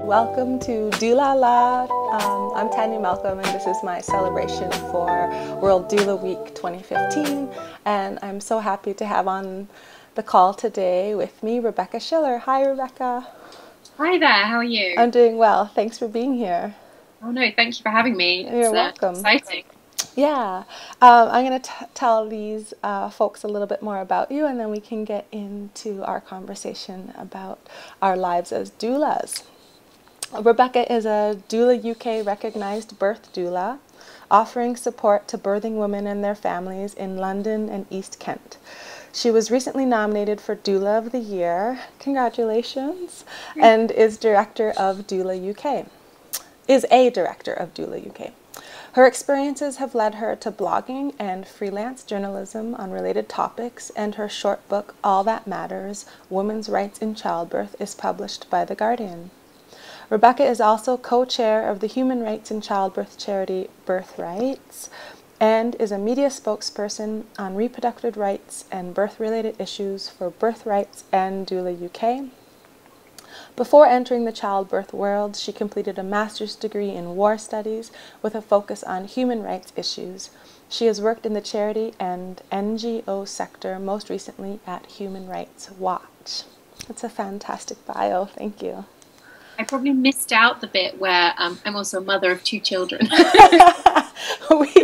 Welcome to DOULA-LA. I'm Tanya Malcolm, and this is my celebration for World Doula Week 2015. And I'm so happy to have on the call today with me Rebecca Schiller. Hi, Rebecca. Hi there, how are you? I'm doing well. Thanks for being here. Oh no, thank you for having me. You're welcome. Exciting. Yeah, I'm going to tell these folks a little bit more about you, and then we can get into our conversation about our lives as doulas. Rebecca is a Doula UK recognized birth doula, offering support to birthing women and their families in London and East Kent. She was recently nominated for Doula of the Year, congratulations, and is director of Doula UK. Is a director of Doula UK. Her experiences have led her to blogging and freelance journalism on related topics, and her short book, All That Matters, Women's Rights in Childbirth, is published by The Guardian. Rebecca is also co-chair of the human rights in childbirth charity Birthrights, and is a media spokesperson on reproductive rights and birth-related issues for Birthrights and Doula UK. Before entering the childbirth world, she completed a master's degree in war studies with a focus on human rights issues. She has worked in the charity and NGO sector, most recently at Human Rights Watch. That's a fantastic bio, thank you. I probably missed out the bit where I'm also a mother of 2 children.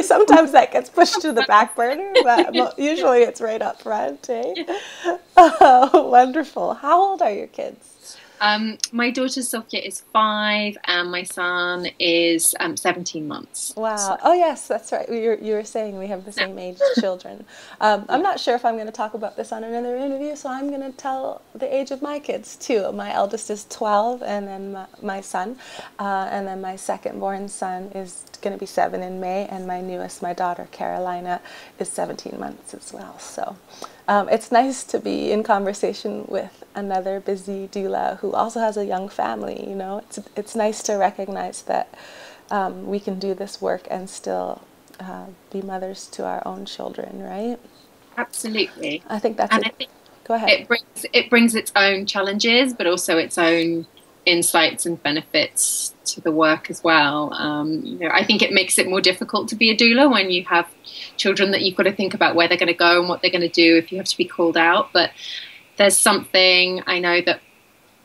Sometimes that gets pushed to the back burner, but usually it's right up front, eh? Oh, wonderful. How old are your kids? My daughter Sophia is 5 and my son is 17 months. Wow. So. Oh yes, that's right. You were saying we have the same age children. I'm not sure if I'm going to talk about this on another interview, so I'm going to tell the age of my kids too. My eldest is 12, and then my son, and then my second born son is going to be 7 in May, and my newest, my daughter Carolina, is 17 months as well. So it's nice to be in conversation with another busy doula who also has a young family. You know, it's nice to recognize that we can do this work and still be mothers to our own children, right? Absolutely. I think that's and it. I think Go ahead. It brings its own challenges, but also its own insights and benefits to the work as well. You know, I think it makes it more difficult to be a doula when you have children that you've got to think about where they're going to go and what they're going to do if you have to be called out. But there's something I know that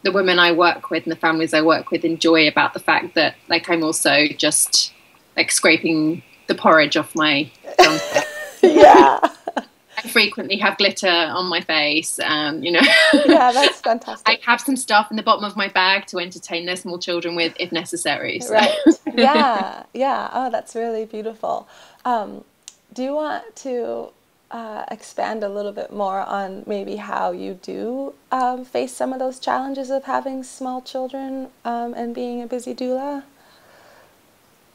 the women I work with and the families I work with enjoy about the fact that, like, I'm also just like scraping the porridge off my Yeah. I frequently have glitter on my face, you know. Yeah, that's fantastic. I have some stuff in the bottom of my bag to entertain their small children with if necessary. So. Right. Yeah. Yeah. Oh, that's really beautiful. Do you want to expand a little bit more on maybe how you do face some of those challenges of having small children and being a busy doula?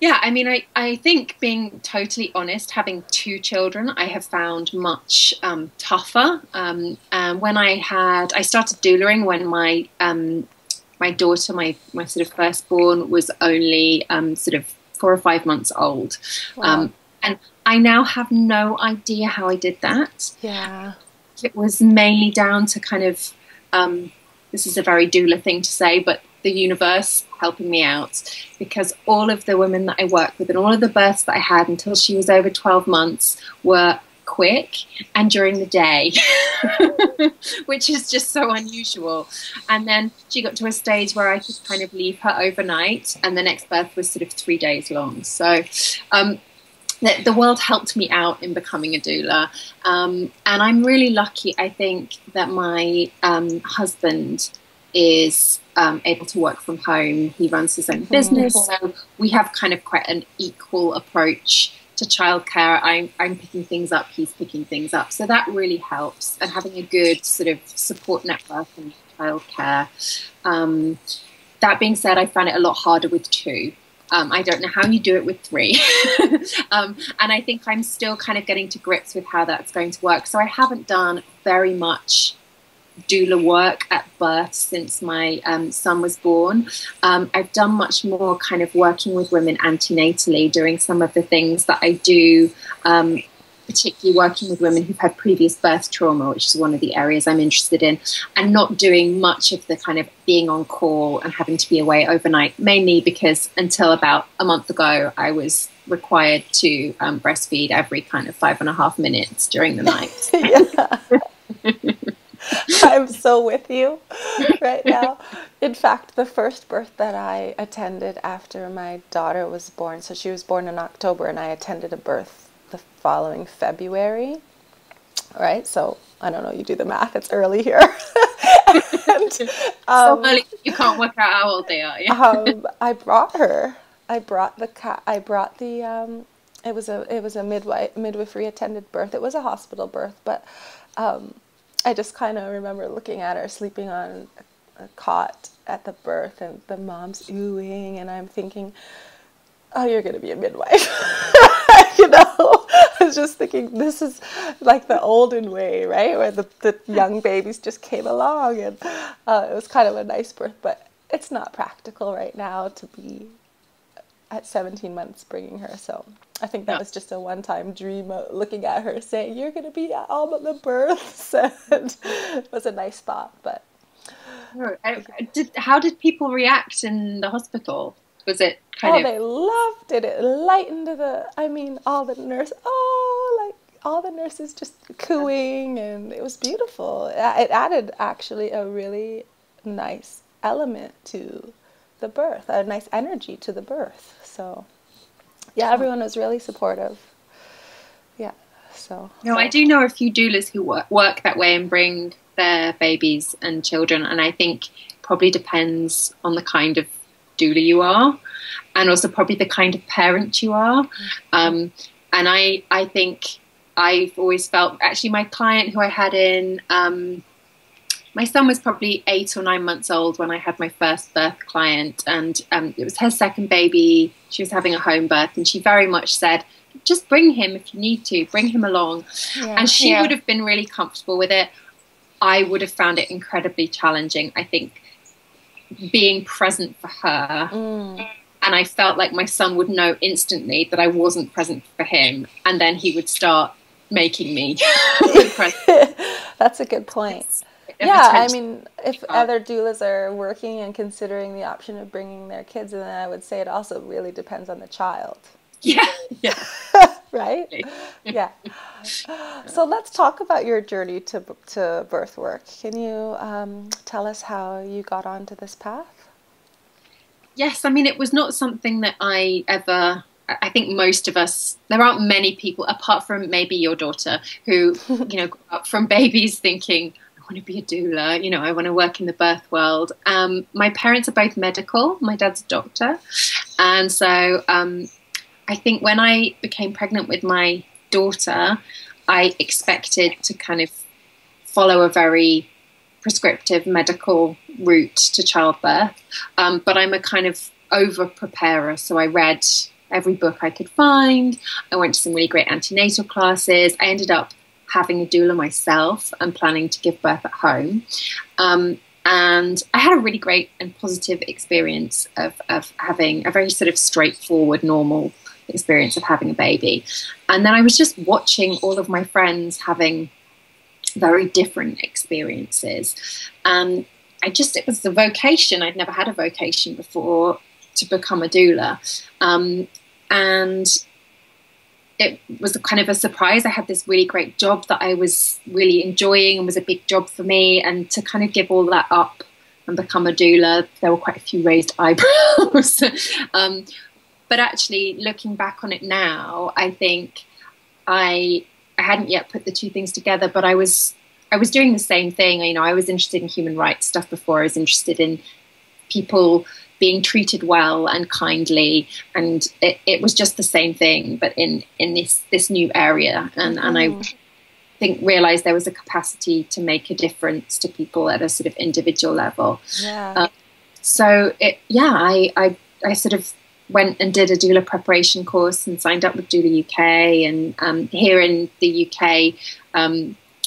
Yeah, I mean, I think, being totally honest, having 2 children, I have found much tougher. When I started doulaing when my daughter, my sort of firstborn, was only sort of 4 or 5 months old. Wow. And I now have no idea how I did that. Yeah. It was mainly down to kind of, this is a very doula thing to say, but the universe helping me out, because all of the women that I work with and all of the births that I had until she was over 12 months were quick and during the day, which is just so unusual. And then she got to a stage where I could kind of leave her overnight, and the next birth was sort of 3 days long. So the world helped me out in becoming a doula. And I'm really lucky, I think, that my husband is able to work from home. He runs his own business, so we have kind of quite an equal approach to childcare. I'm picking things up, he's picking things up, so that really helps. And having a good sort of support network in childcare. That being said, I found it a lot harder with 2. I don't know how you do it with 3. And I think I'm still kind of getting to grips with how that's going to work. So I haven't done very much doula work at birth since my son was born. I've done much more kind of working with women antenatally, doing some of the things that I do particularly working with women who've had previous birth trauma, which is one of the areas I'm interested in, and not doing much of the kind of being on call and having to be away overnight, mainly because until about a month ago, I was required to breastfeed every kind of 5.5 minutes during the night. I'm so with you right now. In fact, the first birth that I attended after my daughter was born, so she was born in October, and I attended a birth the following February, right? So I don't know, you do the math, it's early here. And, so early you can't work out how old they are. Yeah. I brought her. I brought the cat. I brought the. It was a midwifery attended birth. It was a hospital birth, but I just kind of remember looking at her sleeping on a cot at the birth, and the mom's oohing, and I'm thinking, oh, you're going to be a midwife. You know, I was just thinking, this is like the olden way, right? Where the young babies just came along, and it was kind of a nice birth, but it's not practical right now to be at 17 months bringing her. So I think that was just a one-time dream, looking at her saying, you're going to be at all but the births. And it was a nice thought, but. How did people react in the hospital? Was it kind of... they loved it. It lightened all the nurses just cooing, and it was beautiful. It added actually a really nice element to the birth, a nice energy to the birth. So yeah, everyone was really supportive. Yeah. So I do know a few doulas who work that way and bring their babies and children, and I think probably depends on the kind of doula you are, and also probably the kind of parent you are. And I think I've always felt, actually my client who I had in, my son was probably 8 or 9 months old when I had my first birth client, and it was her second baby. She was having a home birth, and she very much said, just bring him if you need to, bring him along. And she would have been really comfortable with it. I would have found it incredibly challenging, I think, being present for her. And I felt like my son would know instantly that I wasn't present for him, and then he would start making me present. That's a good point. Yeah, I mean, if other doulas are working and considering the option of bringing their kids, then I would say it also really depends on the child. Yeah. Right? Yeah. So let's talk about your journey to birth work. Can you tell us how you got onto this path? Yes, I mean, it was not something that I think most of us, there aren't many people, apart from maybe your daughter, who, grew up from babies thinking, I want to be a doula, I want to work in the birth world. My parents are both medical. My dad's a doctor. And so I think when I became pregnant with my daughter, I expected to kind of follow a very prescriptive medical route to childbirth. But I'm a kind of over-preparer. So I read every book I could find. I went to some really great antenatal classes. I ended up having a doula myself and planning to give birth at home. And I had a really great and positive experience of having a very sort of straightforward, normal experience of having a baby. And then I was just watching all of my friends having very different experiences. And it was the vocation. I'd never had a vocation before to become a doula. And it was kind of a surprise. I had this really great job that I was really enjoying and was a big job for me. And to kind of give all that up and become a doula, there were quite a few raised eyebrows. But actually, looking back on it now, I think I hadn't yet put the two things together, but I was doing the same thing. I was interested in human rights stuff before. I was interested in people being treated well and kindly, and it was just the same thing, but in this new area. And I think realized there was a capacity to make a difference to people at a sort of individual level. I sort of went and did a doula preparation course and signed up with Doula UK. And here in the UK,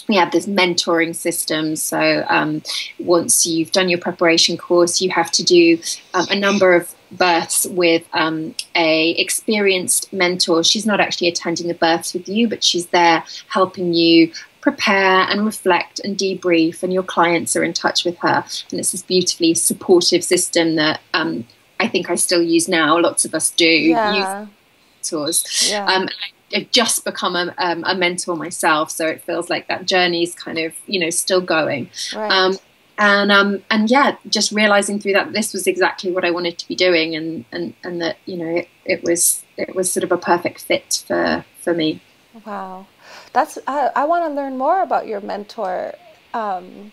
we have this mentoring system. So once you've done your preparation course, you have to do a number of births with a experienced mentor. She's not actually attending the births with you, but she's there helping you prepare and reflect and debrief, and your clients are in touch with her. And it's this beautifully supportive system that I think I still use now. Lots of us do use mentors. Yeah. I've just become a mentor myself, so it feels like that journey is kind of, you know, still going. Right. And yeah, just realizing through that this was exactly what I wanted to be doing, and that, you know, it was sort of a perfect fit for me. Wow. That's, I want to learn more about your mentor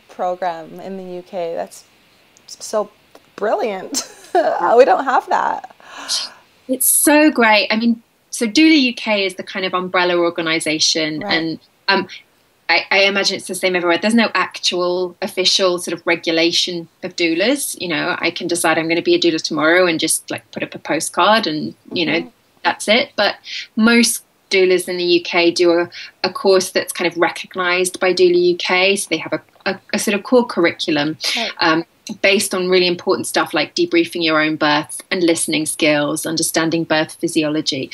program in the UK. That's so brilliant. We don't have that. It's so great. I mean, so Doula UK is the kind of umbrella organization, right. And I imagine it's the same everywhere. There's no actual official sort of regulation of doulas. You know, I can decide I'm going to be a doula tomorrow and just like put up a postcard and, you know, that's it. But most doulas in the UK do a course that's kind of recognized by Doula UK. So they have a sort of core curriculum based on really important stuff like debriefing your own birth and listening skills, understanding birth physiology.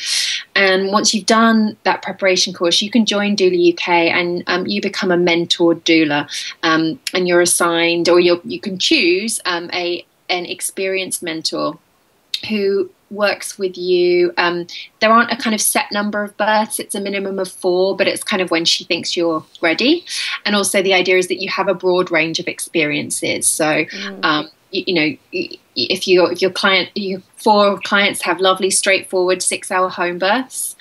And once you've done that preparation course, you can join Doula UK and you become a mentored doula, and you're assigned, or you can choose an experienced mentor who works with you. There aren't a kind of set number of births. It's a minimum of 4, but it's kind of when she thinks you're ready. And also the idea is that you have a broad range of experiences. So, you know, if your 4 clients have lovely, straightforward 6-hour home births,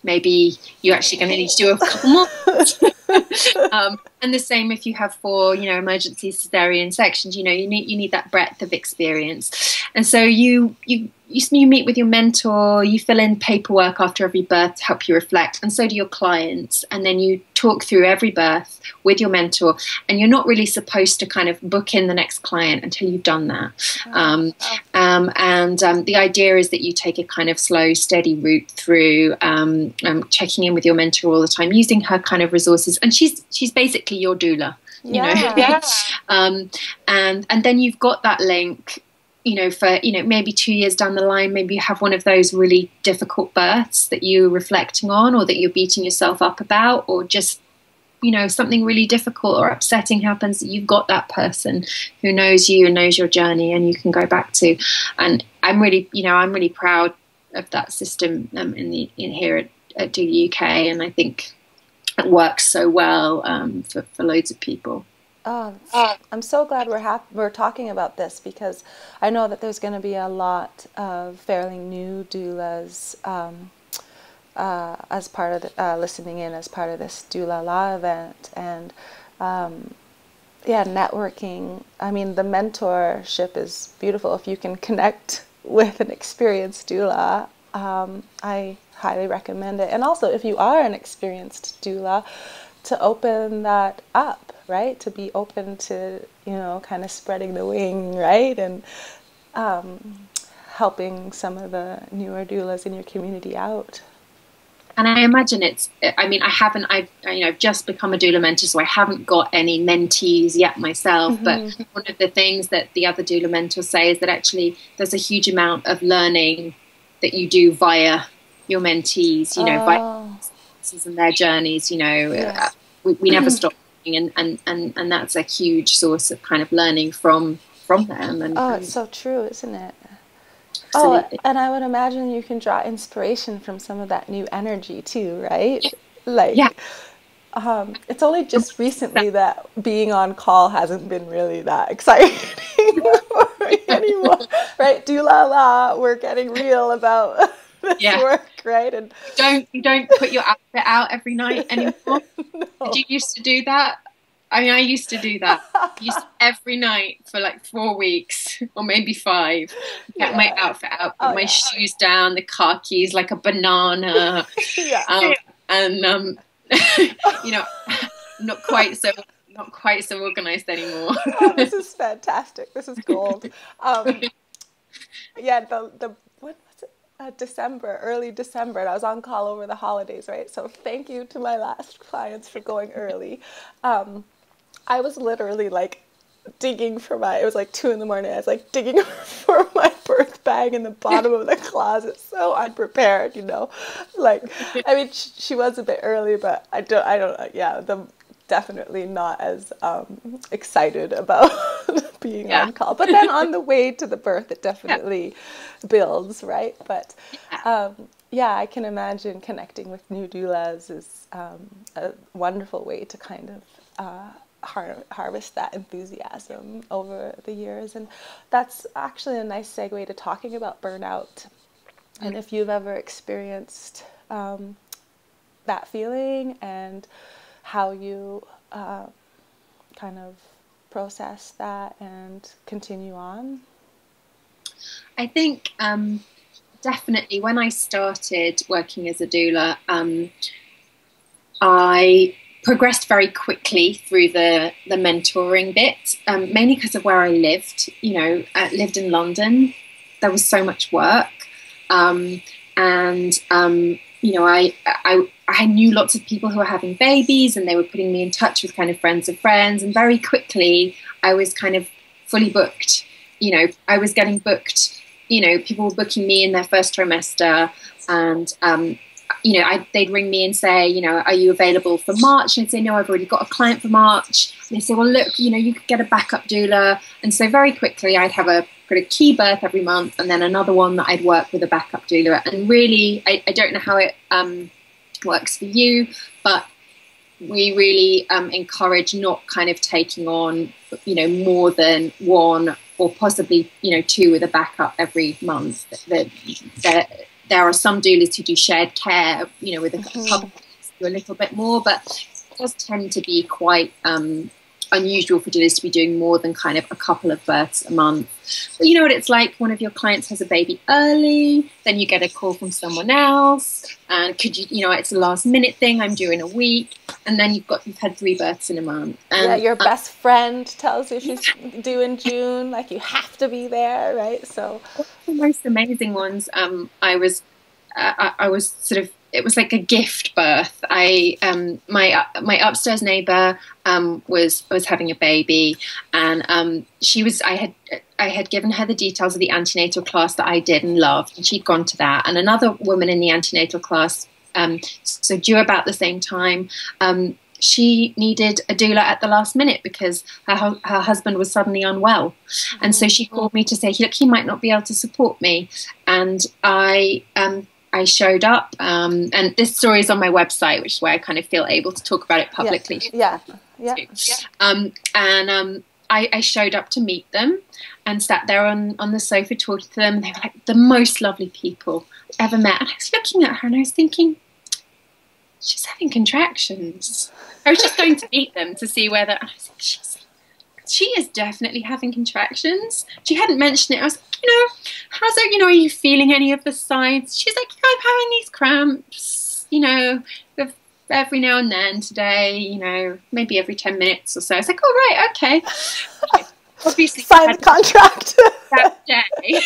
maybe you're actually going to need to do a couple more. And the same if you have 4, you know, emergency cesarean sections. You know, you need that breadth of experience. And so you meet with your mentor, you fill in paperwork after every birth to help you reflect, and so do your clients. And then you talk through every birth with your mentor, and you're not really supposed to kind of book in the next client until you've done that. The idea is that you take a kind of slow, steady route through checking in with your mentor all the time, using her kind of resources. And she's basically your doula, you know. And then you've got that link, you know, for, you know, maybe 2 years down the line, maybe you have one of those really difficult births that you're reflecting on, or that you're beating yourself up about, or just, you know, something really difficult or upsetting happens. You've got that person who knows you and knows your journey, and you can go back to. And I'm really proud of that system in here at Doula UK, and I think it works so well for loads of people. Oh, I'm so glad we're talking about this, because I know that there's going to be a lot of fairly new doulas as part of the, listening in as part of this DOULA-LA event, and networking. I mean, the mentorship is beautiful. If you can connect with an experienced doula, I highly recommend it. And also, if you are an experienced doula, to open that up, right? To be open to, you know, kind of spreading the wing, right? And helping some of the newer doulas in your community out. And I imagine I've just become a doula mentor, so I haven't got any mentees yet myself. But one of the things that the other doula mentors say is that actually there's a huge amount of learning that you do via your mentees, you know, via and their journeys, you know. We never stop learning, and that's a huge source of kind of learning from them. And it's so true, isn't it? Absolutely. And I would imagine you can draw inspiration from some of that new energy too, right? Like, it's only just recently that being on call hasn't been really that exciting anymore, right? DOULA-LA, we're getting real about this work, right? And you don't put your outfit out every night anymore. No. Did you used to do that? I mean, I used to do that. Every night for like 4 weeks or maybe 5. Get my outfit out, put my shoes down, the car keys like a banana. And you know, not quite so organized anymore. This is fantastic. This is gold. What was it? December, early December, and I was on call over the holidays, right? So thank you to my last clients for going early. I was literally like digging for it was like 2 in the morning. I was like digging for my birth bag in the bottom of the closet, so unprepared, you know. Like, I mean, she was a bit early, but I don't, yeah, definitely not as excited about being on call. But then on the way to the birth, it definitely builds, right? But yeah, I can imagine connecting with new doulas is a wonderful way to kind of harvest that enthusiasm over the years. And that's actually a nice segue to talking about burnout. And if you've ever experienced that feeling and how you kind of process that and continue on. I think definitely when I started working as a doula, I progressed very quickly through the mentoring bit, mainly because of where I lived. You know, I lived in London. There was so much work, and you know, I knew lots of people who were having babies, and they were putting me in touch with kind of friends of friends, and very quickly I was kind of fully booked. You know, I was getting booked. You know, people were booking me in their first trimester, and you know, they'd ring me and say, you know, are you available for March? And I'd say, no, I've already got a client for March. And they say, well, look, you know, you could get a backup doula. And so very quickly I'd have a pretty key birth every month, and then another one that I'd work with a backup doula. And really, I don't know how it works for you, but we really encourage not kind of taking on, you know, more than one or possibly, you know, two with a backup every month. There are some doulas who do shared care, you know, with a couple do a little bit more, but it does tend to be quite unusual for doulas to be doing more than kind of a couple of births a month. But you know what it's like, one of your clients has a baby early, then you get a call from someone else, and could you, you know, it's a last minute thing, I'm due in a week, and then you've had 3 births in a month. And, yeah, your best friend tells you she's due in June, like you have to be there, right? So the most amazing ones, I was sort of, it was like a gift birth. My upstairs neighbor was having a baby, and I had given her the details of the antenatal class that I did and loved, and she'd gone to that. And another woman in the antenatal class, so due about the same time, she needed a doula at the last minute because her husband was suddenly unwell. And so she called me to say, look, he might not be able to support me. And I showed up, and this story is on my website, which is where I kind of feel able to talk about it publicly. Yeah. I showed up to meet them and sat there on the sofa talking to them. They were like the most lovely people I've ever met. And I was looking at her and I was thinking, she's having contractions. I was just going to meet them to see whether, and I was like, she is definitely having contractions. She hadn't mentioned it. I was like, you know, how's it, you know, are you feeling any of the signs? She's like, yeah, I'm having these cramps, you know, every now and then today, you know, maybe every 10 minutes or so. I was like, oh, right, okay. Obviously, sign the contract. That day.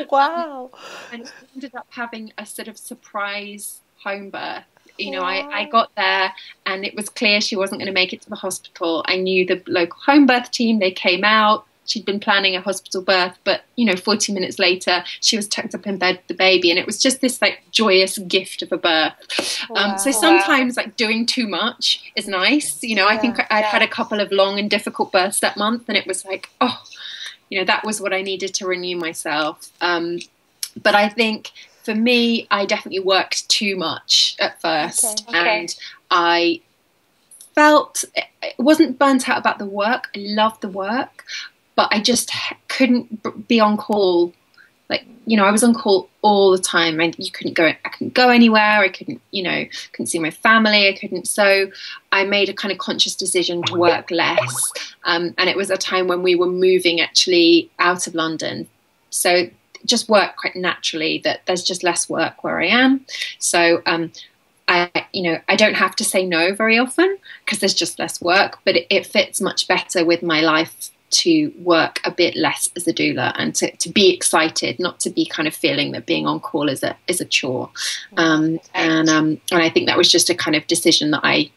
Wow. And ended up having a sort of surprise home birth. You know, I got there and it was clear she wasn't going to make it to the hospital. I knew the local home birth team, they came out. She'd been planning a hospital birth, but, you know, 40 minutes later, she was tucked up in bed with the baby. And it was just this, like, joyous gift of a birth. Wow. So sometimes, like, doing too much is nice. You know, I think I'd had a couple of long and difficult births that month. And it was like, oh, you know, that was what I needed to renew myself. But I think for me, I definitely worked too much at first. Okay. And I felt, it wasn't burnt out about the work. I loved the work. But I just couldn't be on call. Like, you know, I was on call all the time. I couldn't go anywhere. I couldn't, you know, couldn't see my family. I couldn't. So I made a kind of conscious decision to work less. And it was a time when we were moving actually out of London. So it just worked quite naturally that there's just less work where I am. So you know, I don't have to say no very often because there's just less work, but it fits much better with my life to work a bit less as a doula and to be excited, not to be kind of feeling that being on call is a chore. And I think that was just a kind of decision that I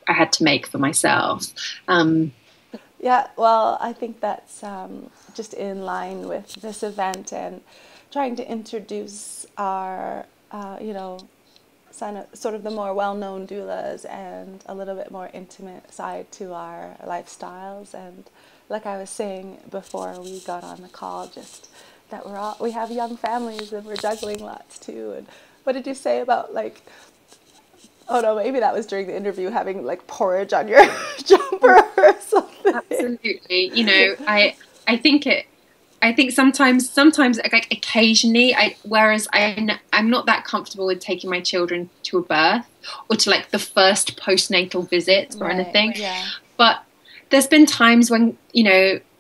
had to make for myself. Yeah, well, I think that's just in line with this event and trying to introduce our, sort of the more well-known doulas and a little bit more intimate side to our lifestyles. And like I was saying before we got on the call, just that we have young families and we're juggling lots too. And what did you say about like, oh no, maybe that was during the interview, having like porridge on your jumper or something. Absolutely. I think sometimes like occasionally whereas I'm not that comfortable with taking my children to a birth or to like the first postnatal visit or anything. Yeah. But there's been times when,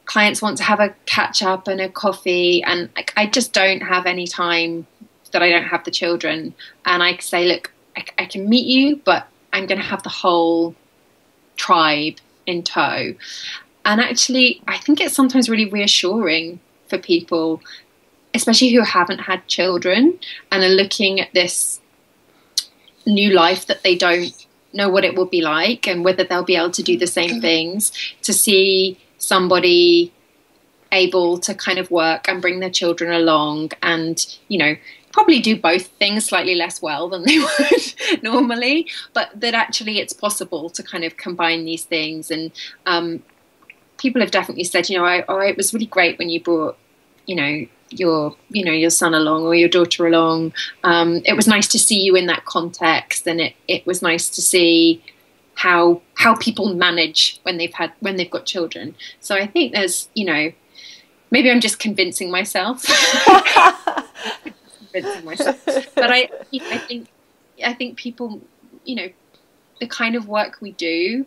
clients want to have a catch up and a coffee, and like, I just don't have any time that I don't have the children. And I say, look, I can meet you, but I'm going to have the whole tribe in tow. And actually, I think it's sometimes really reassuring for people, especially who haven't had children and are looking at this new life that they don't know what it will be like and whether they'll be able to do the same things, to see somebody able to kind of work and bring their children along and, probably do both things slightly less well than they would normally, but that actually it's possible to kind of combine these things. And people have definitely said, it was really great when you brought, your son along or your daughter along. It was nice to see you in that context, and it was nice to see how people manage when they've got children. So I think there's, maybe I'm just convincing myself. But I think people, the kind of work we do,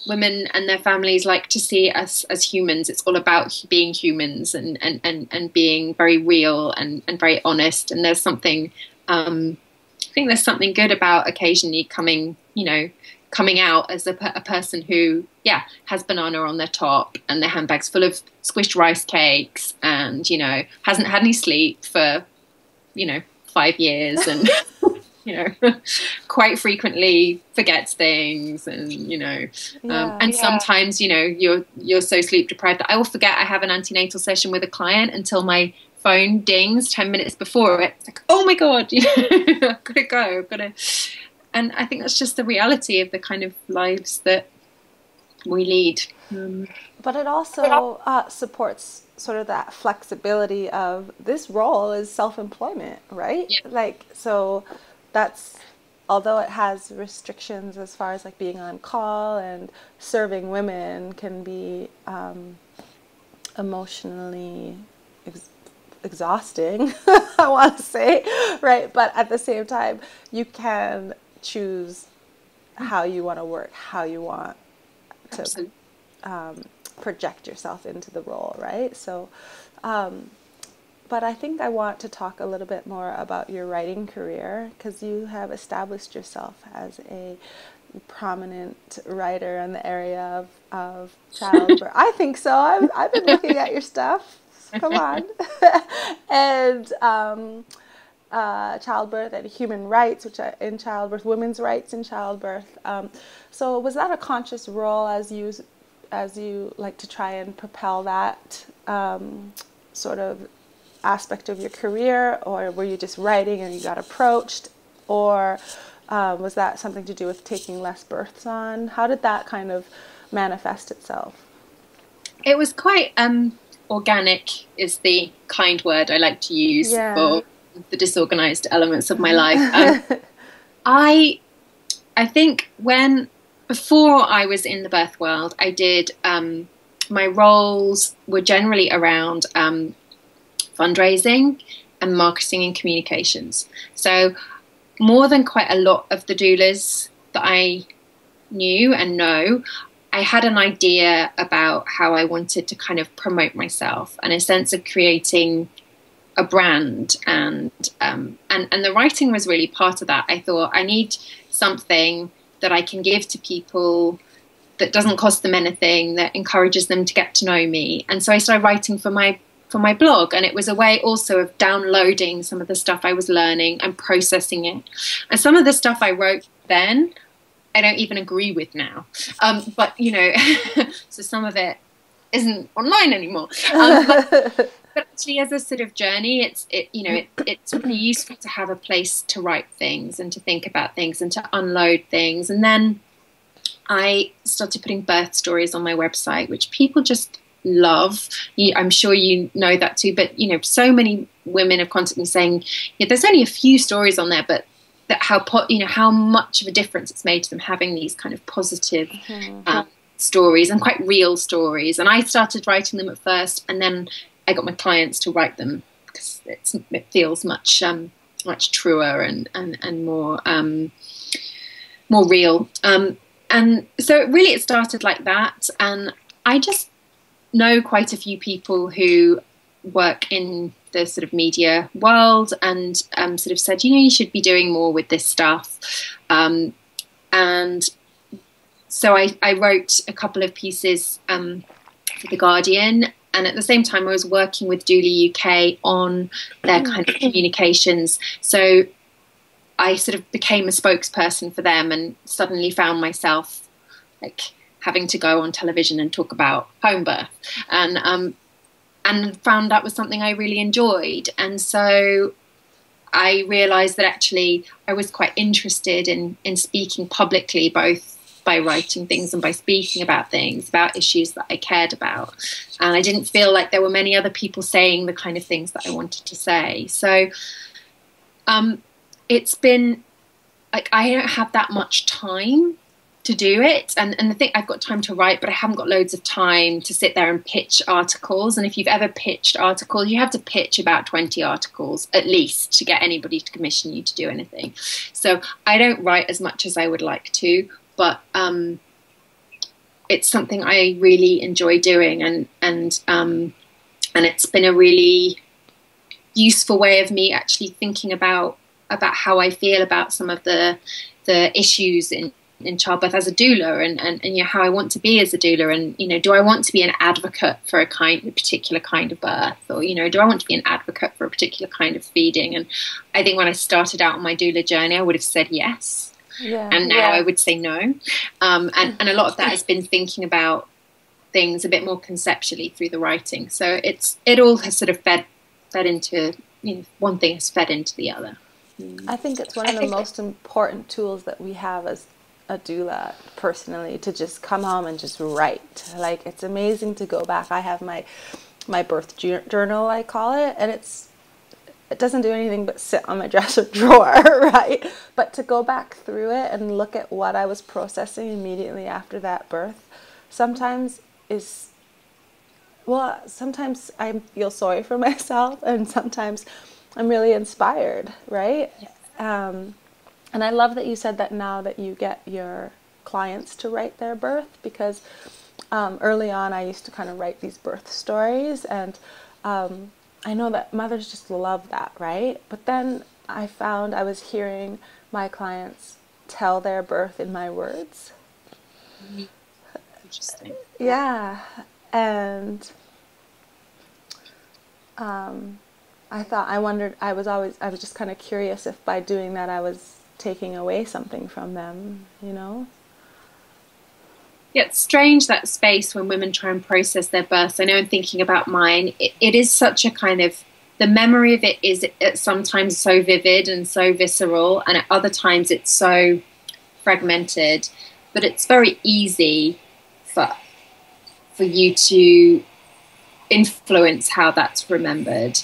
women and their families like to see us as humans. It's all about being humans and being very real and very honest. And there's something, I think there's something good about occasionally coming out as a person who, has banana on their top and their handbags full of squished rice cakes and, hasn't had any sleep for, 5 years and, quite frequently forgets things and, sometimes, you're so sleep deprived that I will forget I have an antenatal session with a client until my phone dings 10 minutes before it. It's like, oh my God, I've got to go. I've got to. And I think that's just the reality of the kind of lives that we lead. But it also supports sort of that flexibility of this role is self-employment, right? Yeah. Like, so that's, although it has restrictions as far as like being on call and serving women can be emotionally exhausting, I want to say, right? But at the same time, you can choose how you want to work, how you want to project yourself into the role, right? So, but I think I want to talk a little bit more about your writing career, because you have established yourself as a prominent writer in the area of childbirth. I think so. I've been looking at your stuff. Come on. And childbirth and human rights, which are in childbirth, women's rights in childbirth. So was that a conscious role as you like to try and propel that sort of aspect of your career, or were you just writing and you got approached, or was that something to do with taking less births on? How did that kind of manifest itself? It was quite organic is the kind word I like to use for the disorganized elements of my life. I think before I was in the birth world, I did, my roles were generally around fundraising and marketing and communications. So more than quite a lot of the doulas that I knew and know, I had an idea about how I wanted to kind of promote myself and a sense of creating a brand, and the writing was really part of that. I thought I need something that I can give to people that doesn't cost them anything, that encourages them to get to know me. And so I started writing for my blog, and it was a way also of downloading some of the stuff I was learning and processing it. And some of the stuff I wrote then I don't even agree with now. But, you know, so some of it isn't online anymore. But actually, as a sort of journey, it's really useful to have a place to write things and to think about things and to unload things. And then I started putting birth stories on my website, which people just love. I'm sure you know that too. But, you know, so many women have contacted me saying, yeah, there's only a few stories on there, but that how much of a difference it's made to them having these kind of positive stories and quite real stories. And I started writing them at first, and then I got my clients to write them because it feels much truer and more real. And so it started like that. And I just know quite a few people who work in the sort of media world and sort of said, you know, you should be doing more with this stuff. And so I wrote a couple of pieces for The Guardian. And at the same time, I was working with Doula UK on their kind of communications. So I sort of became a spokesperson for them and suddenly found myself like having to go on television and talk about home birth, and found that was something I really enjoyed. And so I realized that actually I was quite interested in speaking publicly, both by writing things and by speaking about things, about issues that I cared about. And I didn't feel like there were many other people saying the kind of things that I wanted to say. So it's been like I don't have that much time to do it, and the thing, I've got time to write, but I haven't got loads of time to sit there and pitch articles. And if you've ever pitched articles, you have to pitch about 20 articles at least to get anybody to commission you to do anything. So I don't write as much as I would like to, but it's something I really enjoy doing, and it's been a really useful way of me actually thinking about how I feel about some of the issues in childbirth as a doula, and you know, how I want to be as a doula, and you know, do I want to be an advocate for a particular kind of birth, or you know, do I want to be an advocate for a particular kind of feeding? And I think when I started out on my doula journey, I would have said yes, and now I would say no. And a lot of that has been thinking about things a bit more conceptually through the writing. So it all has sort of fed into, you know, one thing has fed into the other. I think it's one of the most important tools that we have as a doula, personally, to just come home and just write. Like, it's amazing to go back. I have my birth journal, I call it, and it doesn't do anything but sit on my dresser drawer, right? But to go back through it and look at what I was processing immediately after that birth, sometimes sometimes I feel sorry for myself, and sometimes I'm really inspired, right? And I love that you said that now that you get your clients to write their birth, because early on I used to kind of write these birth stories, and I know that mothers just love that, right? But then I found I was hearing my clients tell their birth in my words. Interesting. Yeah, and I wondered, I was just kind of curious if by doing that I was taking away something from them, you know? Yeah, it's strange, that space when women try and process their births. I know, in thinking about mine, it is such a kind of, the memory of it is at sometimes so vivid and so visceral, and at other times it's so fragmented, but it's very easy for you to influence how that's remembered.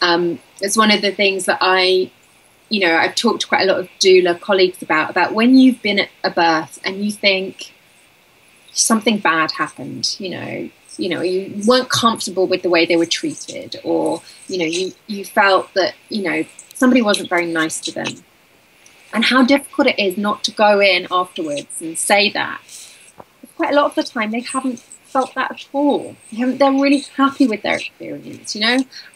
It's one of the things that I've talked to quite a lot of doula colleagues about when you've been at a birth and you think something bad happened, you weren't comfortable with the way they were treated, or, you felt that, somebody wasn't very nice to them, and how difficult it is not to go in afterwards and say that. Quite a lot of the time they haven't felt that at all. They're really happy with their experience,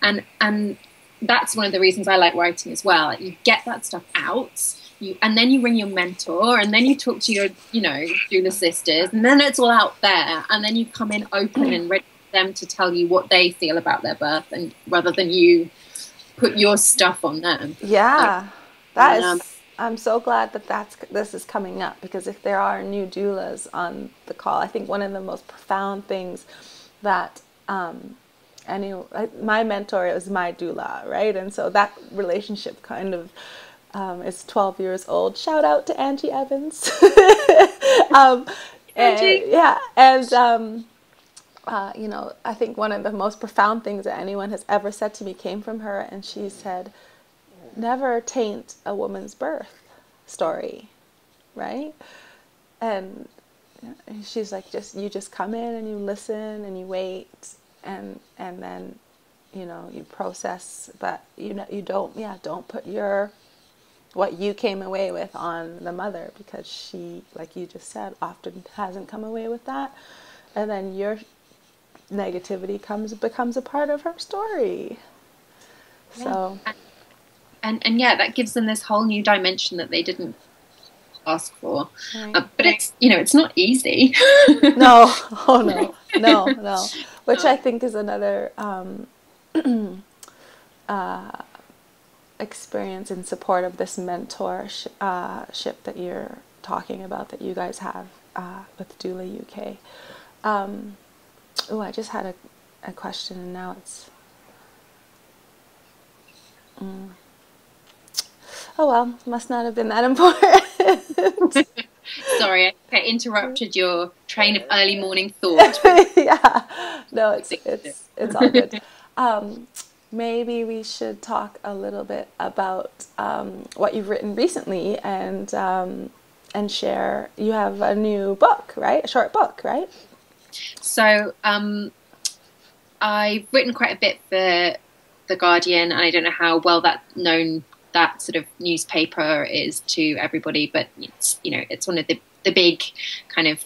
and that's one of the reasons I like writing as well. You get that stuff out, and then you ring your mentor, and then you talk to your, doula sisters, and then it's all out there, and then you come in open and ready for them to tell you what they feel about their birth, and rather than you put your stuff on them. Yeah, that is I'm so glad that this is coming up, because if there are new doulas on the call, I think one of the most profound things that my mentor is my doula, right? And so that relationship kind of is 12 years old. Shout out to Angie Evans. Angie. You know, I think one of the most profound things that anyone has ever said to me came from her, and she said, never taint a woman's birth story, right? And she's like, you just come in and you listen and you wait, and then, you know, you process, but you don't put what you came away with on the mother, because she, like you just said, often hasn't come away with that, and then your negativity becomes a part of her story. Yeah. So and yeah, that gives them this whole new dimension that they didn't ask for. Right. But it's, you know, it's not easy. No. Oh no. Which I think is another experience in support of this mentorship that you're talking about, that you guys have with Doula UK. I just had a question, and now it's... Oh well, must not have been that important. Sorry, I interrupted your train of early morning thought. Yeah, no, it's all good. Maybe we should talk a little bit about what you've written recently, and share. You have a new book, right? A short book, right? So I've written quite a bit for The Guardian, and I don't know how well known that sort of newspaper is to everybody, but it's, you know, it's one of the big kind of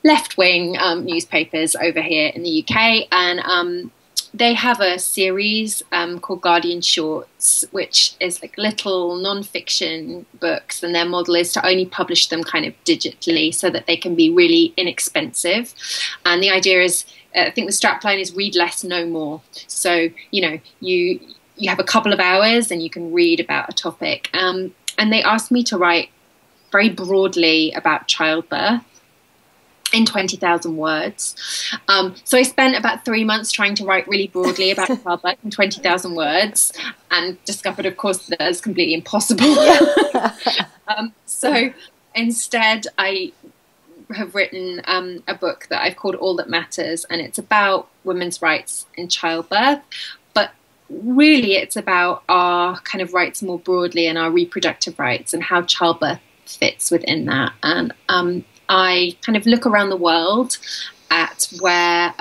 left-wing newspapers over here in the UK, and they have a series called Guardian Shorts, which is like little non-fiction books, and their model is to only publish them kind of digitally so that they can be really inexpensive. And the idea is, I think the strapline is read less, know more. So, you know, you have a couple of hours and you can read about a topic. And they asked me to write very broadly about childbirth in 20,000 words. So I spent about 3 months trying to write really broadly about childbirth in 20,000 words, and discovered, of course, that it's completely impossible. So instead, I have written a book that I've called All That Matters, and it's about women's rights in childbirth. But really, it's about our kind of rights more broadly, and our reproductive rights, and how childbirth fits within that. And I kind of look around the world at where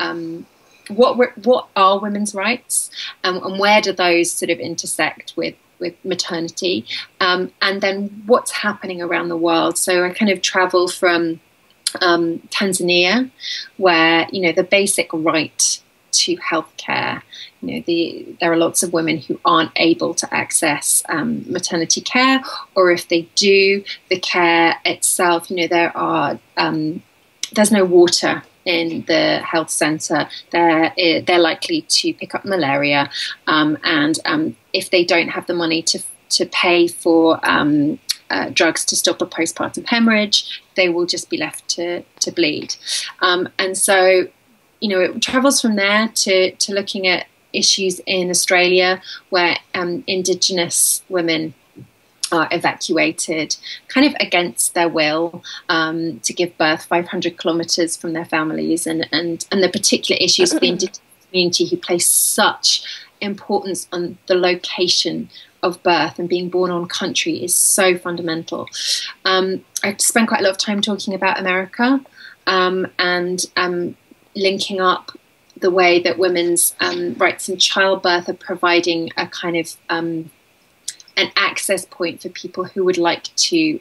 what are women's rights, and where do those sort of intersect with maternity, and then what's happening around the world. So I kind of travel from Tanzania, where, you know, the basic right to healthcare, you know, there are lots of women who aren't able to access maternity care, or if they do, the care itself, you know, there's no water in the health centre. They're likely to pick up malaria, and if they don't have the money to pay for drugs to stop a postpartum hemorrhage, they will just be left to bleed. And so, you know, it travels from there to looking at issues in Australia, where Indigenous women are evacuated kind of against their will to give birth 500 kilometres from their families, and the particular issues for the Indigenous community, who place such importance on the location of birth, and being born on country is so fundamental. I spent quite a lot of time talking about America, and linking up the way that women's rights in childbirth are providing a kind of an access point for people who would like to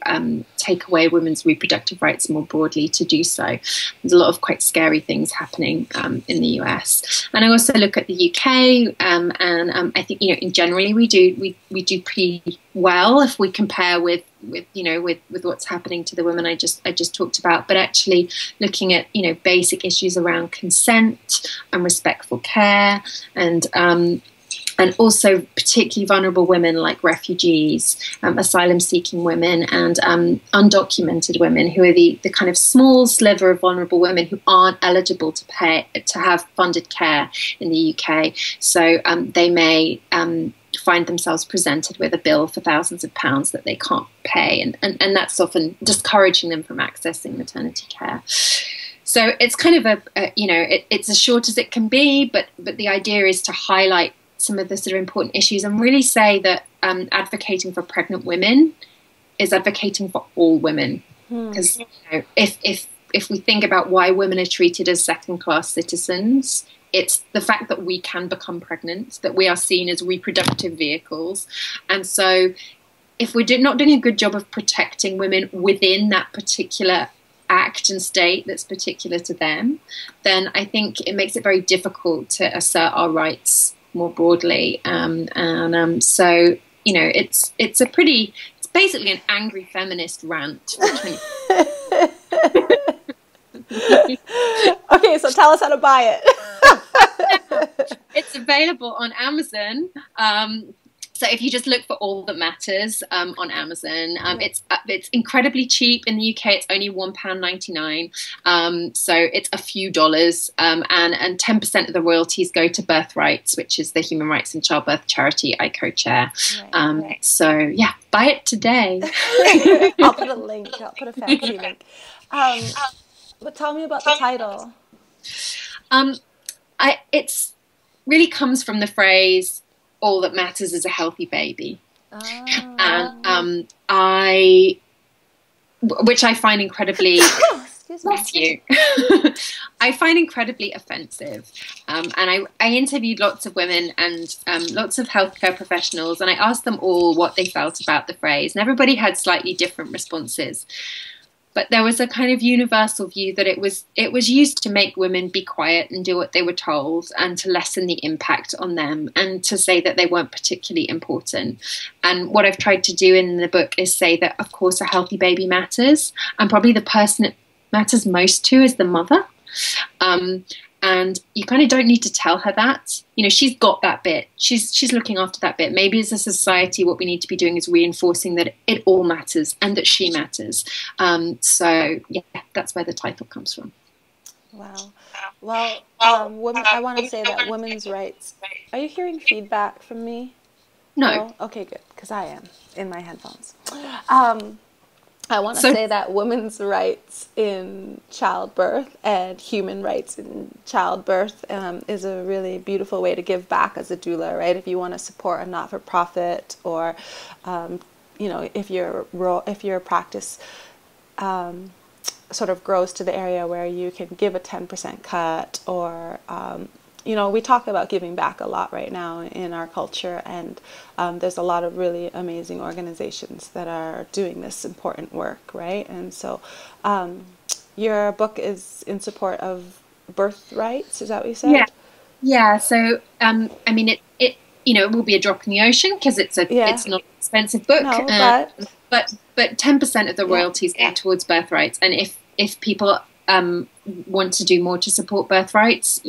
take away women's reproductive rights more broadly to do so. There's a lot of quite scary things happening in the US. And I also look at the UK, and I think, you know, generally we do pretty well if we compare with what's happening to the women I just talked about. But actually looking at, you know, basic issues around consent and respectful care, and and also particularly vulnerable women like refugees, asylum-seeking women, and undocumented women, who are the kind of small sliver of vulnerable women who aren't eligible to have funded care in the UK. So they may find themselves presented with a bill for thousands of pounds that they can't pay, and that's often discouraging them from accessing maternity care. So it's kind of it's as short as it can be, but the idea is to highlight some of the sort of important issues and really say that advocating for pregnant women is advocating for all women. Because if we think about why women are treated as second-class citizens, it's the fact that we can become pregnant, that we are seen as reproductive vehicles. And so if we're not doing a good job of protecting women within that particular act and state that's particular to them, then I think it makes it very difficult to assert our rights more broadly. So, it's basically an angry feminist rant. Okay, so tell us how to buy it. It's available on Amazon. So if you just look for All That Matters on Amazon, it's incredibly cheap. In the UK, it's only £1.99. So it's a few dollars, and 10% of the royalties go to Birthrights, which is the human rights and childbirth charity I co-chair. Right. So yeah, buy it today. I'll put a link. I'll put a fancy link. But tell me about the title. It's really comes from the phrase, all that matters is a healthy baby. And which I find incredibly, bless you, I find incredibly offensive. And I interviewed lots of women and lots of healthcare professionals, and I asked them all what they felt about the phrase, and everybody had slightly different responses. But there was a kind of universal view that it was used to make women be quiet and do what they were told, and to lessen the impact on them, and to say that they weren't particularly important. And what I've tried to do in the book is say that, of course, a healthy baby matters, and probably the person it matters most to is the mother. And you kind of don't need to tell her that. She's got that bit. She's looking after that bit. Maybe as a society, what we need to be doing is reinforcing that it all matters and that she matters. So, yeah, that's where the title comes from. Wow. Well, women, I want to say that women's rights... Are you hearing feedback from me? No. Okay, good, because I am in my headphones. I want to say that women's rights in childbirth and human rights in childbirth is a really beautiful way to give back as a doula, right? If you want to support a not-for-profit, or if your practice sort of grows to the area where you can give a 10% cut, or we talk about giving back a lot right now in our culture, and there's a lot of really amazing organizations that are doing this important work, right? And so your book is in support of birthrights, is that what you said? Yeah. So it will be a drop in the ocean because it's not an expensive book. No, but 10% of the royalties go towards birthrights, and if people want to do more to support birthrights,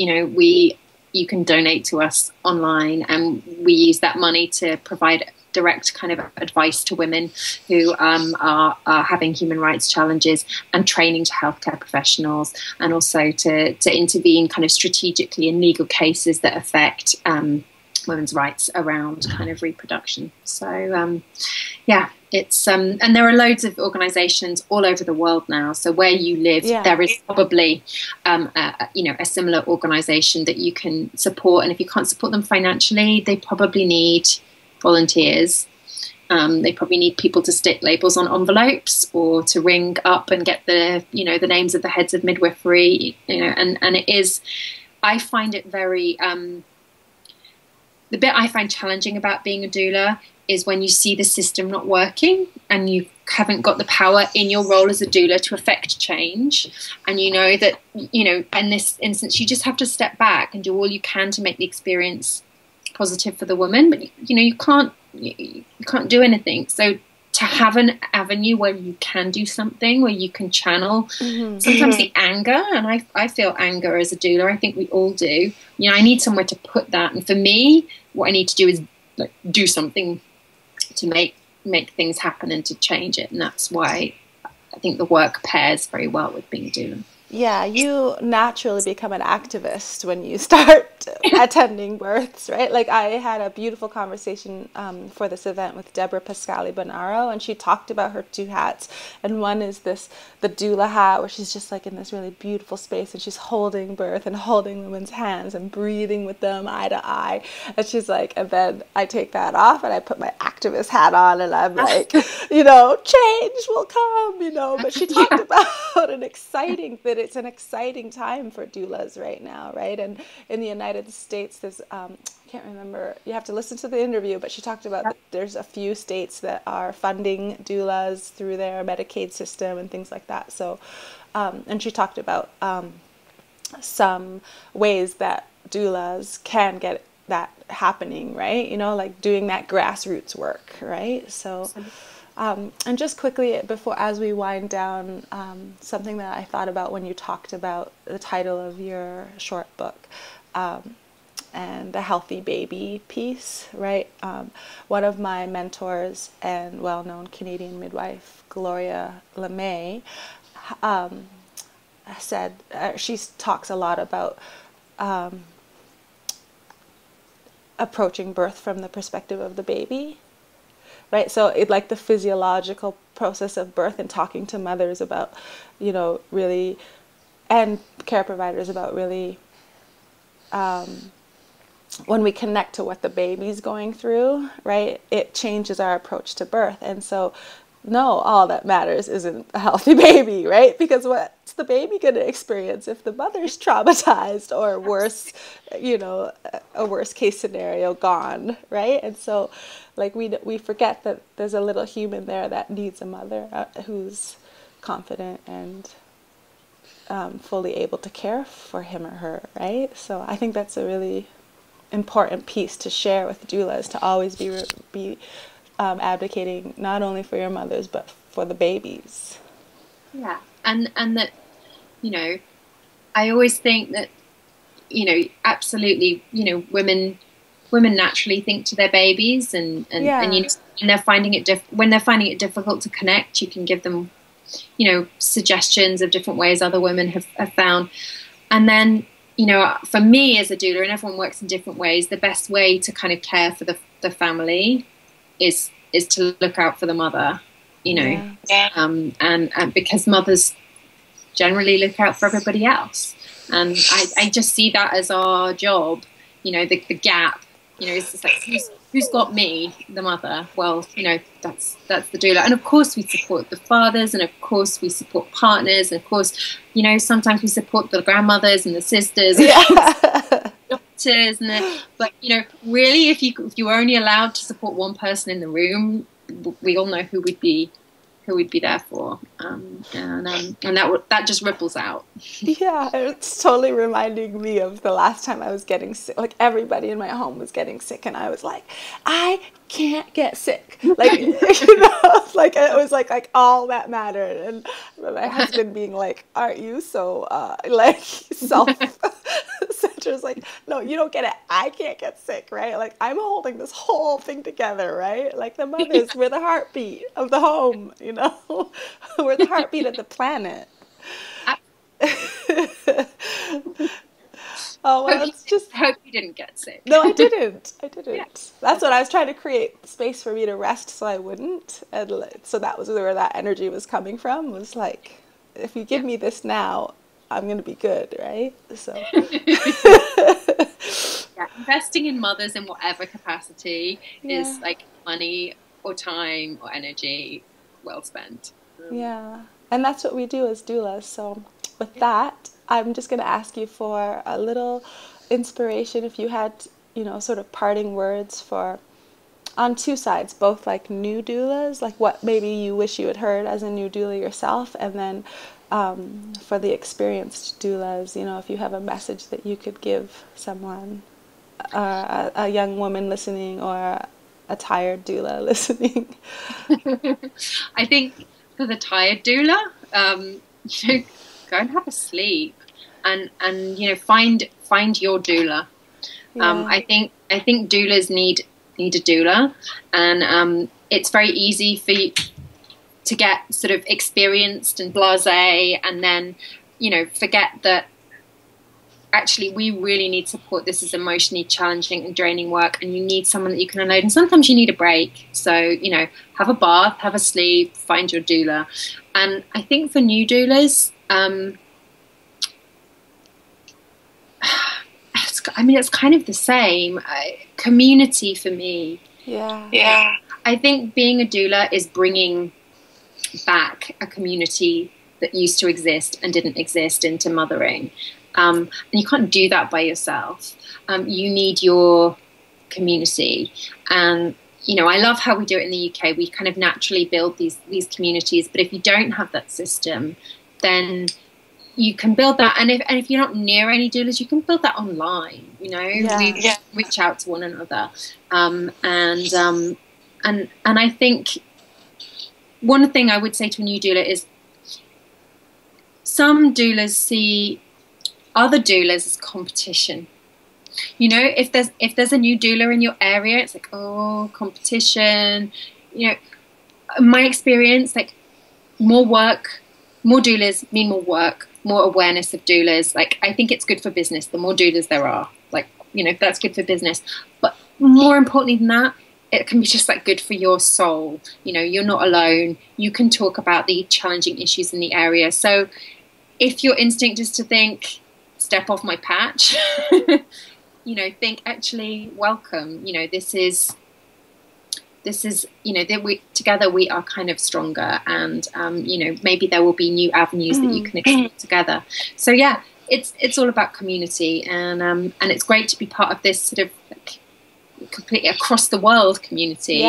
you can donate to us online, and we use that money to provide direct kind of advice to women who are having human rights challenges, and training to healthcare professionals, and also to intervene kind of strategically in legal cases that affect women's rights around kind of reproduction. So it's and there are loads of organizations all over the world now, so where you live there is probably a similar organization that you can support, and if you can't support them financially, they probably need volunteers. They probably need people to stick labels on envelopes, or to ring up and get the the names of the heads of midwifery, and it is, I find it very the bit I find challenging about being a doula is when you see the system not working, and you haven't got the power in your role as a doula to affect change, and that in this instance you just have to step back and do all you can to make the experience positive for the woman, but you can't do anything. So to have an avenue where you can do something, where you can channel sometimes the anger. And I feel anger as a doula. I think we all do. You know, I need somewhere to put that. And for me, what I need to do is like do something to make things happen and to change it. And that's why I think the work pairs very well with being a doula. Yeah, you naturally become an activist when you start attending births, right? Like I had a beautiful conversation for this event with Deborah Pascali Bonaro, and she talked about her two hats. And one is the doula hat, where she's just like in this really beautiful space and she's holding birth and holding women's hands and breathing with them eye to eye. And she's like, and then I take that off and I put my activist hat on and I'm like, you know, change will come, you know. But she talked about it's an exciting time for doulas right now, right? And in the United States, there's, I can't remember, you have to listen to the interview, but she talked about that there's a few states that are funding doulas through their Medicaid system and things like that. So, and she talked about some ways that doulas can get that happening, right? You know, like doing that grassroots work, right? So... and just quickly, as we wind down, something that I thought about when you talked about the title of your short book and the healthy baby piece, right? One of my mentors and well-known Canadian midwife, Gloria LeMay, said, she talks a lot about approaching birth from the perspective of the baby. Right, so it like the physiological process of birth and talking to mothers about, you know, really, and care providers about really, when we connect to what the baby's going through, right, it changes our approach to birth. And so, no, all that matters isn't a healthy baby, right? Because what's the baby going to experience if the mother's traumatized or worse, you know, a worst case scenario gone, right? And so, like, we forget that there's a little human there that needs a mother who's confident and fully able to care for him or her, right? So I think that's a really important piece to share with doulas, to always be advocating not only for your mothers but for the babies. Yeah, and that, you know, I always think that, you know, absolutely, you know, women naturally think to their babies, and you know, when they're finding it difficult to connect, you can give them, you know, suggestions of different ways other women have found. And then, you know, for me as a doula, and everyone works in different ways, the best way to kind of care for the family is to look out for the mother, you know, and because mothers generally look out for everybody else, and I just see that as our job, you know, the gap, you know, it's just like who's got me, the mother. Well, you know, that's the doula. And of course we support the fathers, and of course we support partners, and of course, you know, sometimes we support the grandmothers and the sisters, doctors, but you know, really, if you were only allowed to support one person in the room, we all know who we'd be there for, and that just ripples out. Yeah, it's totally reminding me of the last time I was getting sick. Like, everybody in my home was getting sick, and I was like, I can't get sick. Like, you know, like it was like all that mattered. And my husband being like, aren't you so like self-centered? Like, no, you don't get it. I can't get sick, right? Like, I'm holding this whole thing together, right? Like, the mothers, we're the heartbeat of the home, you know? We're the heartbeat of the planet. Oh, well, it's just... I hope you didn't get sick. No, I didn't. Yeah. That's what I was trying to create, space for me to rest so I wouldn't. And so that was where that energy was coming from, was like, if you give me this now, I'm going to be good, right? So... Yeah, investing in mothers in whatever capacity is like money or time or energy well spent. Yeah, and that's what we do as doulas. So with that, I'm just going to ask you for a little inspiration, if you had, you know, sort of parting words for, on two sides, both like new doulas, like what maybe you wish you had heard as a new doula yourself, and then for the experienced doulas, you know, if you have a message that you could give someone, a young woman listening, or a tired doula listening? I think for the tired doula, you know, go and have a sleep, and you know, find your doula. Yeah. I think doulas need a doula, and it's very easy for you to get sort of experienced and blasé, and then, you know, forget that actually we really need support. This is emotionally challenging and draining work, and you need someone that you can unload, and sometimes you need a break. So, you know, have a bath, have a sleep, find your doula. And I think for new doulas, it's kind of the same. Community for me. Yeah. I think being a doula is bringing back a community that used to exist and didn't exist into mothering. And you can't do that by yourself. You need your community. And, you know, I love how we do it in the UK. We kind of naturally build these communities. But if you don't have that system, then you can build that. And if you're not near any doulas, you can build that online. You know, we reach out to one another. And I think one thing I would say to a new doula is some doulas see other doulas as competition. You know, if there's a new doula in your area, it's like, oh, competition. You know, in my experience, like, more work, more doulas mean more work, more awareness of doulas. Like, I think it's good for business. The more doulas there are, like, you know, that's good for business. But more importantly than that, it can be just like good for your soul. You know, you're not alone. You can talk about the challenging issues in the area. So if your instinct is to think, step off my patch, you know, think, actually, welcome. You know, this is, you know, that together we are kind of stronger, and, you know, maybe there will be new avenues that you can explore together. So yeah, it's all about community, and it's great to be part of this sort of like completely across the world community.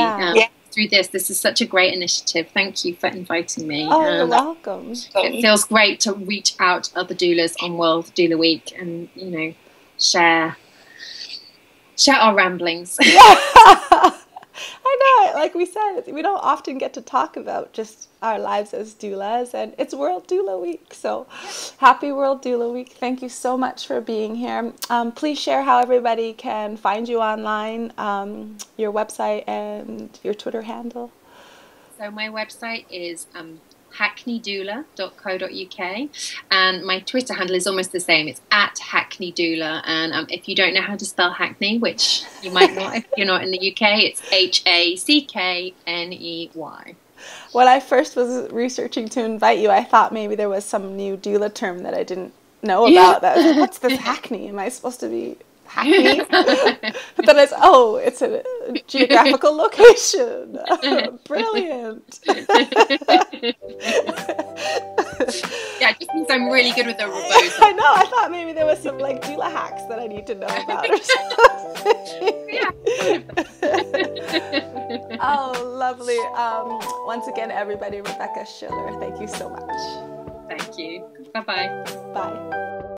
Through this is such a great initiative. Thank you for inviting me. Oh, you're welcome. It feels great to reach out to other doulas on World Doula Week and, you know, share our ramblings. I know, like we said, we don't often get to talk about just our lives as doulas, and it's World Doula Week, so happy World Doula Week. Thank you so much for being here. Please share how everybody can find you online, your website and your Twitter handle. So my website is hackneydoula.co.uk, and my Twitter handle is almost the same. It's @hackneydoula, and if you don't know how to spell Hackney, which you might not if you're not in the UK, it's HACKNEY. When I first was researching to invite you, I thought maybe there was some new doula term that I didn't know about. That was like, what's this Hackney? Am I supposed to be Hackney? But then it's a geographical location. Brilliant. Yeah, it just means I'm really good with the rebos. I know. I thought maybe there was some like doula hacks that I need to know about or something. Oh, lovely. Once again, everybody, Rebecca Schiller, thank you so much. Thank you. Bye-bye. Bye.